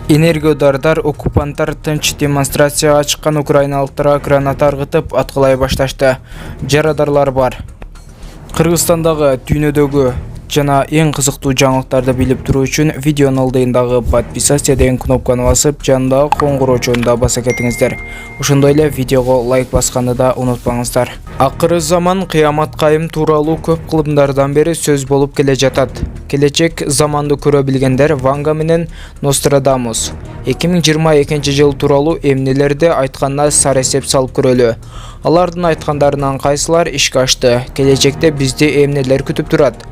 Энергодардар оккупанттар тынч демонстрацияга чыккан украиналыктарга граната ыргытып аткылай башташты. Жарадарлар бар. Кыргызстандагы дүйнөдөгү жана эң кызыктуу жаңылыктарды билип туруу үчүн видеонун алдыйындагы подписаться деген кнопканы басып, жанындагы коңгуроочуну да баса кетиңиздер. Ошондой эле видеого лайк басканды да унутпаңыздар. Акыры заман кыямат кайым тууралуу көп кылымдардан бери сөз болуп келе жатат. Келечек заманды көрө билгендер Ванга менен Нострадамус 2022 жыл тууралуу эмнелерди айтканына сар эсеп салып көрөлү. Алардын айткандарынан кайсылар ишке ашты? Келечекте бизди эмнелер күтүп турат?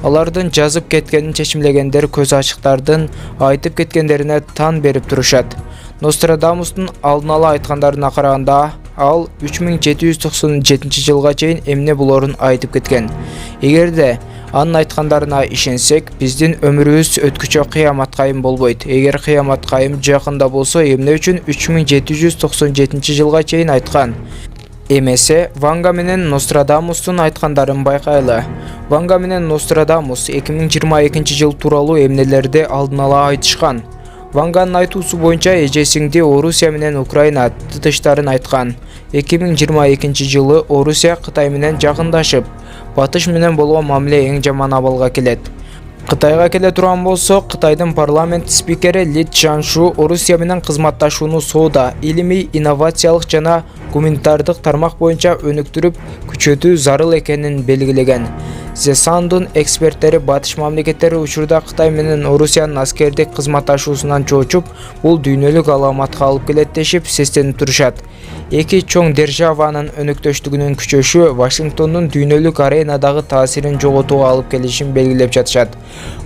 Алардын жазып кеткенин чечимлегендер көз ачыктардын айтып кеткендерине тан берип турушат. Нострадамустун алдын ала айткандарына караганда, ал 3797 жылга чейин эмне болорун айтып кеткен. Эгерде анын айткандарына ишенсек, биздин өмүрүбүз өткүчө кыямат кайым болбойт. Эгер кыямат кайым жакында болсо, эмне үчүн 3797 жылга чейин айткан? Эмесе, Ванга менен Нострадамустун айткандарын байкайлы. Ванга менен Нострадамус 2022 жыл тууралуу эмнелерди алдын ала айтышкан. Ванганын айтуусу боюнча эжесиңди Орусия менен Украина тытыштарын айткан. 2022 жылы Орусия Кытай менен жакындашып, батыш менен болгон мамиле эң жаман абалга келет. Кытайга келе турган болсо, Кытайдын парламент спикери Ли Чжаншу Орусия менен кызматташууну соода, илимий, инновациялык жана гуманитардык тармак боюнча өнүктүрүп күчөтүү зарыл экенин белгилеген. The Sun'дун эксперттери батыш мамлекеттери учурда Кытай менен Орусиянын аскердик кызматташуусунан чоочуп, бул дүйнөлүк аламатка алып келет дешип сестенип турушат. Эки чоң державанын өнөктөштүгүнүн күчөшү Вашингтондун дүйнөлүк аренадагы таасирин жоготууга алып келишин белгилеп жатышат.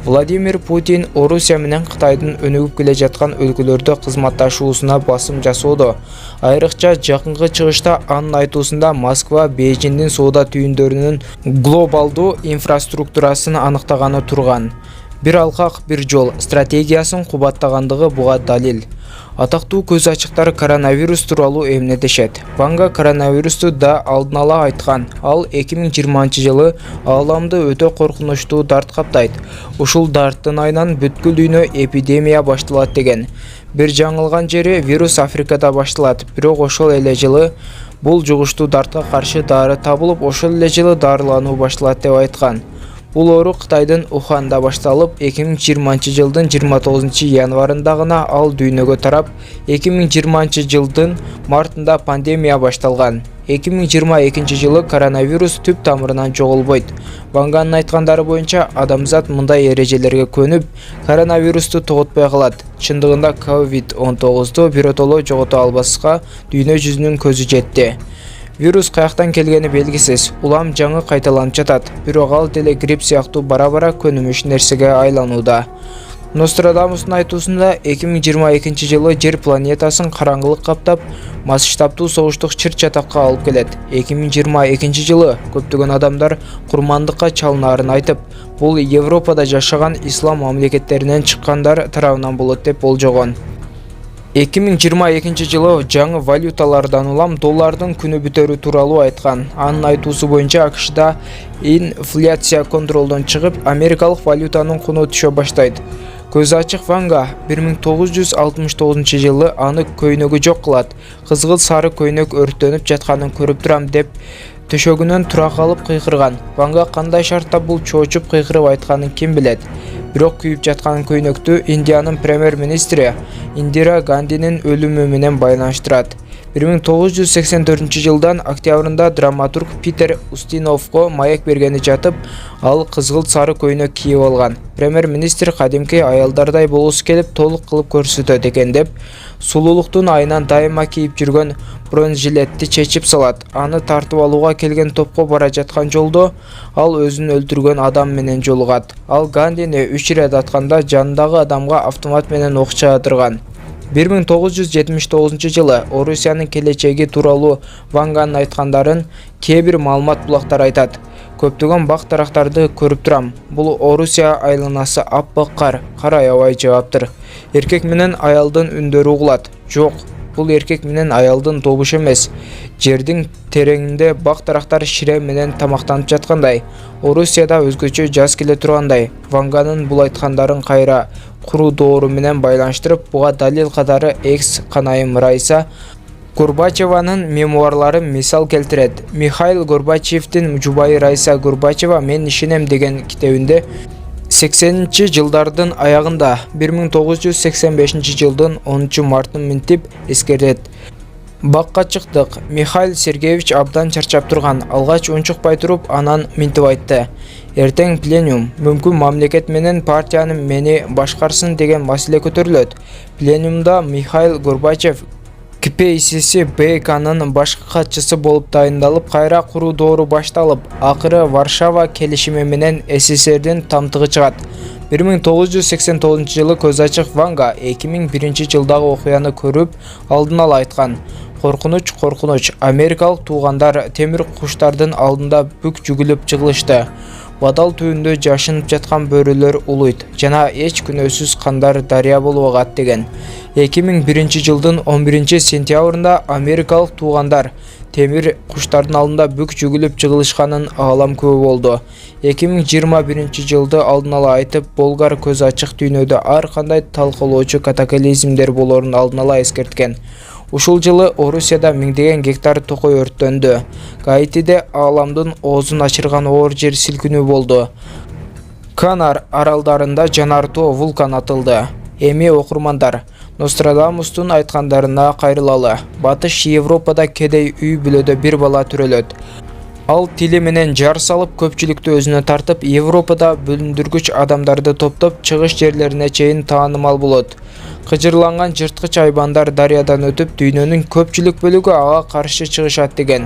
Владимир Путин Орусия менен Кытайдын өнүгүп келе жаткан өлкөлөрдө кызматташуусуна басым жасоодо. Айрыкча жакынкы чыгышта анын айтуусунда Москва Бейжиңдин соода түйүндөрүнүн глобалдуу инфраструктурасын аныктаганы турган. Бир алкак, бир жол стратегиясын кубаттагандыгы буга далил. Атактуу көз ачыктар коронавирус тууралуу эмне дешет? Ванга коронавирусту да алдын ала айткан. Ал 2020 жылы ааламды өтө коркунучтуу дарт каптайт. Ушул дарттын айынан бүткүл дүйнө эпидемия башталат деген. Бир жаңылган жери вирус Африкада башталат. Бирок ошол эле жылы бул жугуштуу дартка каршы дары табылып, ошол эле жылы дарылануу башталат деп айткан. Бул оору Кытайдын Уханда башталып, 2020 жылдын 29 январында гана ал дүйнөгө тарап, 2020 жылдын мартында пандемия башталган. 2022 жылы коронавирус түп тамырынан жоголбойт. Ванганын айткандары боюнча, адамзат мындай эрежелерге көнүп, коронавирусту тоготпой калат. Чындыгында COVID-19 биротоло жогото албаска дүйнө жүзүнүн көзү жетти. Вирус каяктан келгени белгисиз, улам жаңы кайталанып жатат, бирок ал деле грипп сыяктуу бара-бара көнүмүш нерсеге айланууда. Нострадамустун айтуусунда 2022 жылы жер планетасын караңгылык каптап, масштабтуу согуштук чыр-чатакка алып келет. 2022 жылы көптөгөн адамдар курмандыкка чалынаарын айтып, бул Европада жашаган ислам мамлекеттеринен чыккандар тарабынан болот деп болжогон. 2022 жылы жаңы валюталардан улам доллардын күнү бүтөрү тууралуу айткан. Анын айтуусу боюнча АКШда инфляция контролдон чыгып, америкалык валютанын куну түшө баштайт. Көз ачык Ванга 1969 жылы аны көйнөгү жок кылат. Кызгыл сары көйнөк өрттөнүп жатканын көрүп турам деп төшөгүнөн тура калып кыйкырган. Ванга кандай шартта бул чоочуп кыйкырып айтканын ким билет? Бирок күйүп жаткан көйнөктү Индиянын премьер-министри Индира Гандинин өлүмү менен байланыштырат. 1984 жылдан октябрында драматург Питер Устиновго маек бергени жатып, ал кызгыл сары көйнөк кийип алган. Премьер-министр кадимки аялдардай болгусу келип, толук кылып көрсөтөт экен деп, сулуулуктун айынан дайыма кийип жүргөн бронежилетти чечип салат. Аны тартып алууга келген топко бара жаткан жолдо ал өзүн өлтүргөн адам менен жолугат. Ал Гандини 3 ирет атканда жанындагы адамга автомат менен ок чаатырган. 1979 жылы Орусиянын келечеги тууралуу Ванганын айткандарын кээ бир маалымат булактар айтат. Көптөгөн бак дарактарды көрүп турам. Бул Орусия айланасы аппак кар, кара аябай жааптыр. Эркек менен аялдын үндөрү угулат. Жок, бул эркек менен аялдын добушу эмес. Жердин тереңинде бак дарактар шире менен тамактанып жаткандай. Орусияда өзгөчө жаз келе тургандай. Ванганын бул айткандарын кайра куруу доору менен байланыштырып, буга далил катары экс канайым Райса Горбачеванын мемуарлары мисал келтирет. Михаил Горбачевдин жубайы Райса Горбачева «Мен ишенем» деген китебинде 80-жылдардын аягында 1985-жылдын 10-мартын минтип эскертет. Бакка чыктык. Михаил Сергеевич абдан чарчап турган. Алгач унчукпай туруп анан минтип айтты. Эртең пленум, мүмкүн мамлекет менен партияны мени башкарсын деген маселе көтөрүлөт. Пленумда Михаил Горбачев КПСС БКнын башкы катчысы болуп дайындалып, кайра куруу доору башталып, акыры Варшава келишими менен СССРдин тамтыгы чыгат. 1989-жылы көз ачык Ванга 2001-жылдагы окуяны көрүп, алдын ала айткан. Коркунуч, америкалык туугандар темир куштардын алдында бүк жүгүлүп жыгылышты. Бадал түбүндө жашынып жаткан бөрөлөр улуйт жана эч күнөөсүз кандар дарыя болуп агат деген. 2001-жылдын 11-сентябрында америкалык туугандар темир куштардын алдында бүк жүгүлүп жыгылышканын аалам күбө болду. 2021-жылды алдын ала айтып, болгар көз ачык дүйнөдө ар кандай талкалоочу катаклизмдер болорун алдын ала эскерткен. Ушул жылы Орусияда миңдеген гектар токой өрттөндү. Гаитиде ааламдын оозун ачырган оор жер силкинүү болду. Канар аралдарында жанартоо вулкан атылды. Эми окурмандар, Нострадамустун айткандарына кайрылалы. Батыш Европада кедей үй бүлөдө бир бала төрөлөт. Ал тили менен жар салып, көпчүлүктү өзүнө тартып, Европада бөлүндүргүч адамдарды топтоп, чыгыш жерлерине чейин таанымал болот. Кыжырланган жырткыч айбандар дарыядан өтүп, дүйнөнүн көпчүлүк бөлүгү ага каршы чыгышат деген.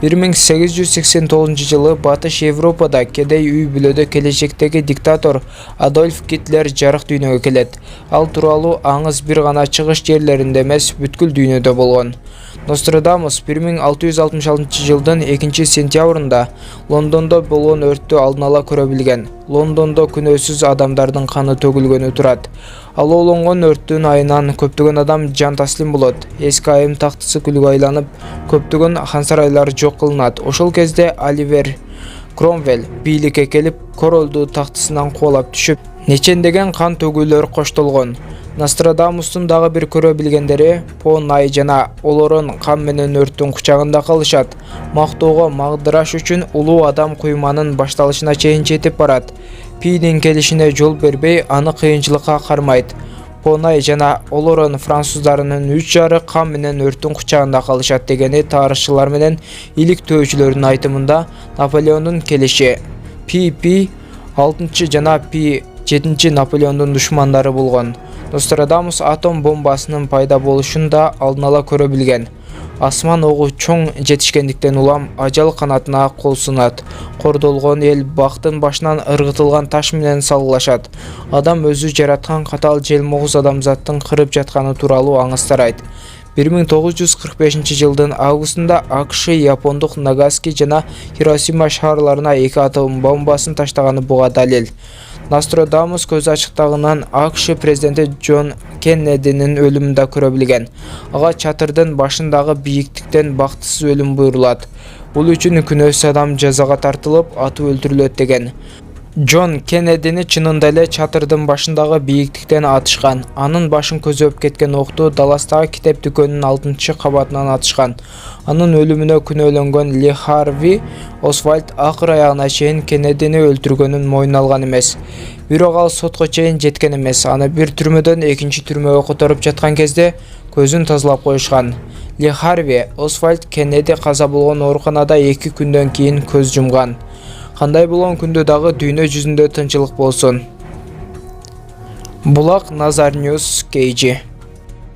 1889-жылы Батыш Европада кедей үй бүлөдө келечектеги диктатор Адольф Гитлер жарык дүйнөгө келет. Ал тууралуу аңыз бир гана чыгыш жерлеринде эмес, бүткүл дүйнөдө болгон. Нострадамус 1666-жылдын 2-сентябрында Лондондо болгон өрттү алдын ала көрө билген. Лондондо күнөөсүз адамдардын каны төгүлгөнү турат. Алоолонгон өрттүн айынан көптөгөн адам жан таслим болот. Эски айым тактысы күлгө айланып, көптөгөн хансарайлар жок кылынат. Ошол кезде Оливер Кромвель бийликке келип, королду тактысынан кубалап түшүп, нечендеген кан төгүүлөр коштолгон. Нострадамустун дагы бир көрө билгендери По Най жана Олорон кан менен өрттүн кучагында калышат. Мактоого магдыраш үчүн улуу адам куйманын башталышына чейин жетип барат. Пинин келишине жол бербей, аны кыйынчылыкка кармайт. По Най жана Олорон француздарынын 3 жары кан менен өрттүн кучагында калышат дегени тарыхчылар менен иликтөөчүлөрдүн айтымында Наполеондун келиши. Пи 6 жана Пи 7 Наполеондун душмандары болгон. Нострадамус атом бомбасынын пайда болушун да алдын ала көрө билген. Асман огу чоң жетишкендиктен улам ажал канатына кол сунат. Кордолгон эл бактын башынан ыргытылган таш менен салгылашат. Адам өзү жараткан катал желмогуз адамзаттын кырып жатканы тууралуу аңыздар айт. 1945-жылдын августунда АКШ япондук Нагаски жана Хиросима шаарларына 2 атом бомбасын таштаганы буга далил. Нострадамус көз ачыктыгынан АКШ президенти Джон Кеннединин өлүмүн да көрө билген. Ага чатырдын башындагы бийиктиктен бактысыз өлүм буйрулат. Бул үчүн күнөөсүз адам жазага тартылып, атып өлтүрүлөт деген. Джон Кеннедини чынында эле чатырдын башындагы бийиктиктен атышкан. Анын башын көзөп кеткен окту Далластагы китеп дүкөнүнүн 6-кабатынан атышкан. Анын өлүмүнө күнөөлөнгөн Ли Харви Освальд акыр аягына чейин Кеннедини өлтүргөнүн мойнуна алган эмес. Бирок ал сотко чейин жеткен эмес. Аны бир түрмөдөн экинчи түрмөгө которуп жаткан кезде көзүн тазалап коюшкан. Ли Харви Освальд Кеннеди каза болгон ооруканада 2 күндөн кийин көз жумган. Кандай болгон күндө дагы дүйнө жүзүндө тынчылык болсун. Булак Назар Ньюс, KG.